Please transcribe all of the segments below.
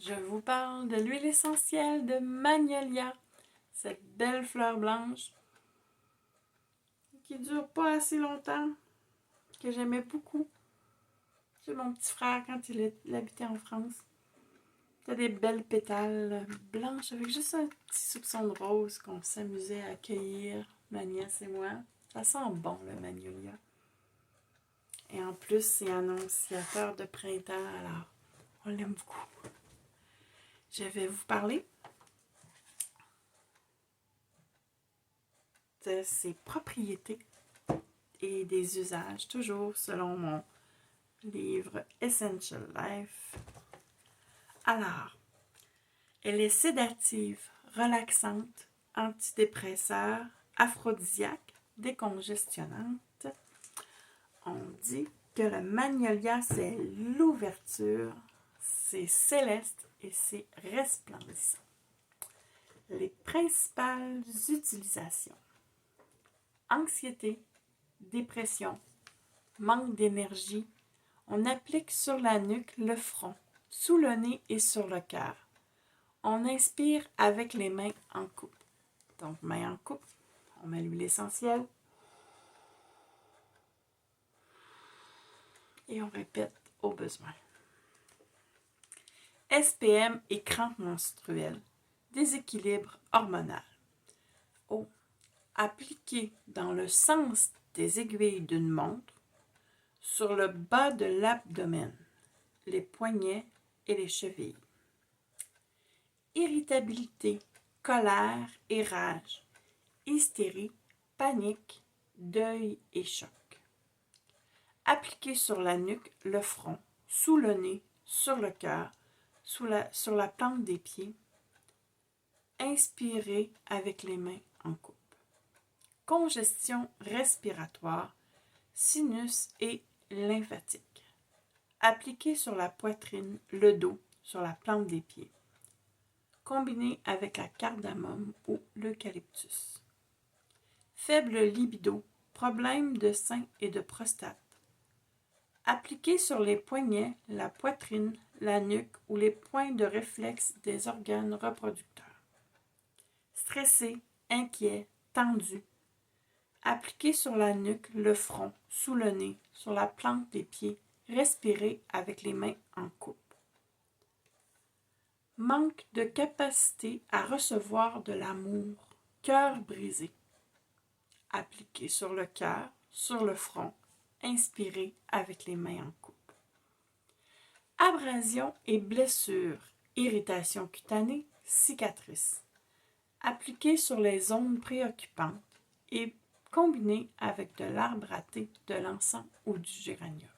Je vous parle de l'huile essentielle de Magnolia, cette belle fleur blanche qui dure pas assez longtemps, que j'aimais beaucoup. C'est mon petit frère quand il habitait en France. C'était des belles pétales blanches avec juste un petit soupçon de rose qu'on s'amusait à cueillir, ma nièce et moi. Ça sent bon le Magnolia. Et en plus, c'est annonciateur de printemps, alors on l'aime beaucoup. Je vais vous parler de ses propriétés et des usages, toujours selon mon livre Essential Life. Alors, elle est sédative, relaxante, antidépresseur, aphrodisiaque, décongestionnante. On dit que le magnolia, c'est l'ouverture, c'est céleste et c'est resplendissant. Les principales utilisations: anxiété, dépression, manque d'énergie. On applique sur la nuque, le front, sous le nez et sur le cœur. On inspire avec les mains en coupe. Donc, mains en coupe, on met l'huile essentielle. Et on répète au besoin. SPM et crampes menstruelles. Déséquilibre hormonal. O. Appliqué dans le sens des aiguilles d'une montre, sur le bas de l'abdomen, les poignets et les chevilles. Irritabilité, colère et rage, hystérie, panique, deuil et choc. Appliquez sur la nuque, le front, sous le nez, sur le cœur, sur la plante des pieds. Inspirez avec les mains en coupe. Congestion respiratoire, sinus et lymphatique. Appliquez sur la poitrine, le dos, sur la plante des pieds. Combinez avec la cardamome ou l'eucalyptus. Faible libido, problème de sein et de prostate. Appliquez sur les poignets, la poitrine, la nuque ou les points de réflexe des organes reproducteurs. Stressé, inquiet, tendu. Appliquez sur la nuque, le front, sous le nez, sur la plante des pieds. Respirez avec les mains en coupe. Manque de capacité à recevoir de l'amour, cœur brisé. Appliquez sur le cœur, sur le front. Inspirez avec les mains en coupe. Abrasion et blessures, irritation cutanée, cicatrices. Appliquez sur les zones préoccupantes et combinez avec de l'arbre à thé, de l'encens ou du géranium.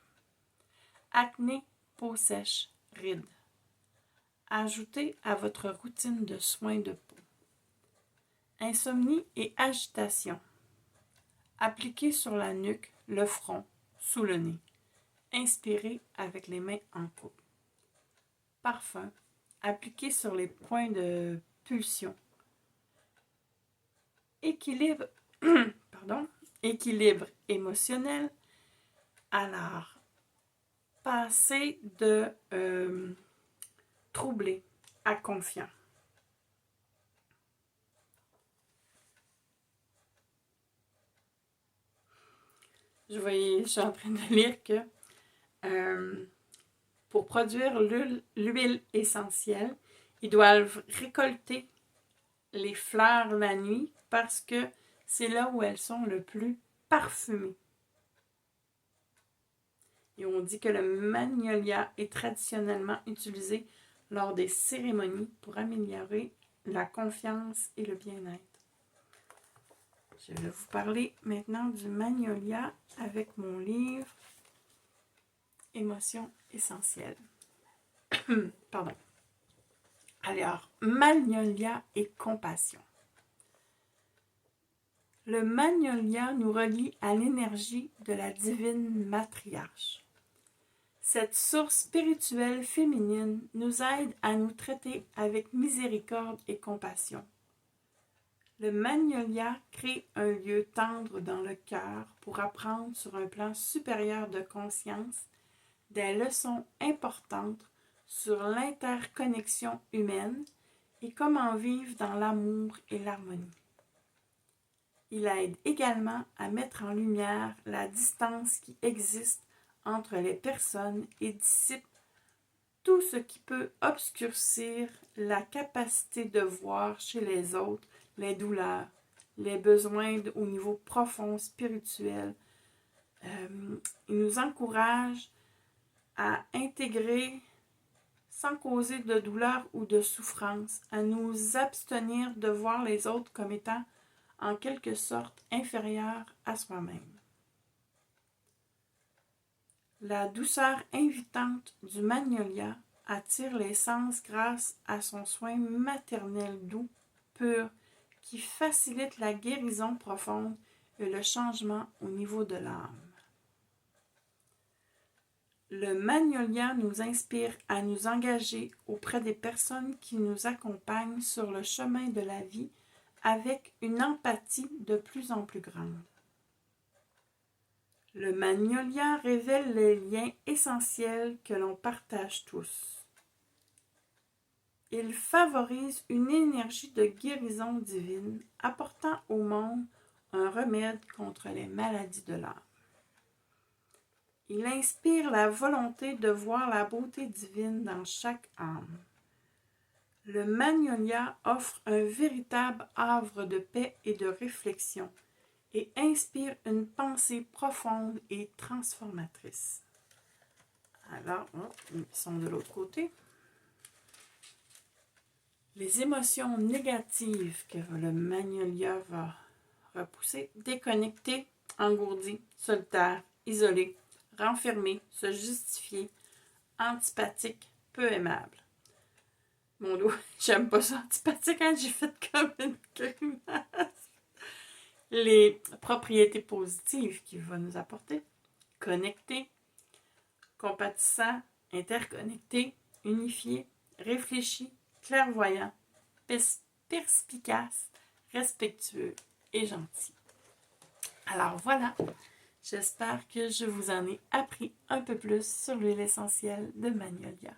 Acné, peau sèche, rides. Ajoutez à votre routine de soins de peau. Insomnie et agitation. Appliquez sur la nuque, le front, sous le nez. Inspirez avec les mains en coupe. Parfum. Appliquez sur les points de pulsion. Équilibre, équilibre émotionnel. Alors, passez de troublé à confiant. Je suis en train de lire que pour produire l'huile essentielle, ils doivent récolter les fleurs la nuit parce que c'est là où elles sont le plus parfumées. Et on dit que le magnolia est traditionnellement utilisé lors des cérémonies pour améliorer la confiance et le bien-être. Je vais vous parler maintenant du magnolia avec mon livre Émotions essentielles. Pardon. Alors, magnolia et compassion. Le magnolia nous relie à l'énergie de la divine matriarche. Cette source spirituelle féminine nous aide à nous traiter avec miséricorde et compassion. Le magnolia crée un lieu tendre dans le cœur pour apprendre sur un plan supérieur de conscience des leçons importantes sur l'interconnexion humaine et comment vivre dans l'amour et l'harmonie. Il aide également à mettre en lumière la distance qui existe entre les personnes et dissipe tout ce qui peut obscurcir la capacité de voir chez les autres les douleurs, les besoins au niveau profond, spirituel. Il nous encourage à intégrer, sans causer de douleur ou de souffrance, à nous abstenir de voir les autres comme étant en quelque sorte inférieurs à soi-même. La douceur invitante du magnolia attire les sens grâce à son soin maternel doux, pur, qui facilite la guérison profonde et le changement au niveau de l'âme. Le magnolia nous inspire à nous engager auprès des personnes qui nous accompagnent sur le chemin de la vie avec une empathie de plus en plus grande. Le magnolia révèle les liens essentiels que l'on partage tous. Il favorise une énergie de guérison divine, apportant au monde un remède contre les maladies de l'âme. Il inspire la volonté de voir la beauté divine dans chaque âme. Le magnolia offre un véritable havre de paix et de réflexion et inspire une pensée profonde et transformatrice. Alors, ils sont de l'autre côté. Les émotions négatives que le magnolia va repousser: déconnecté, engourdi, solitaire, isolé, renfermé, se justifier, antipathique, peu aimable. Mon dos, j'aime pas ça, antipathique, hein? J'ai fait comme une grimace. Les propriétés positives qu'il va nous apporter: connecté, compatissant, interconnecté, unifié, réfléchi, clairvoyant, perspicace, respectueux et gentil. Alors voilà, j'espère que je vous en ai appris un peu plus sur l'huile essentielle de magnolia.